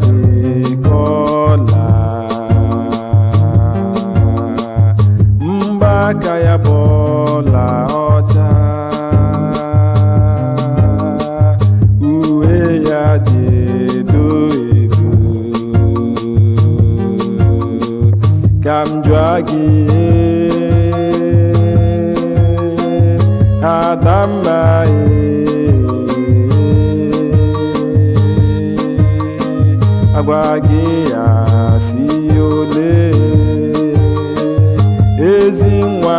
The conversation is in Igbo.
dịkọla mbaka ya bọla ọcha uwe ya dị edo edo ka m jụọ gị Adamma agwa gị asị ole ezi nwa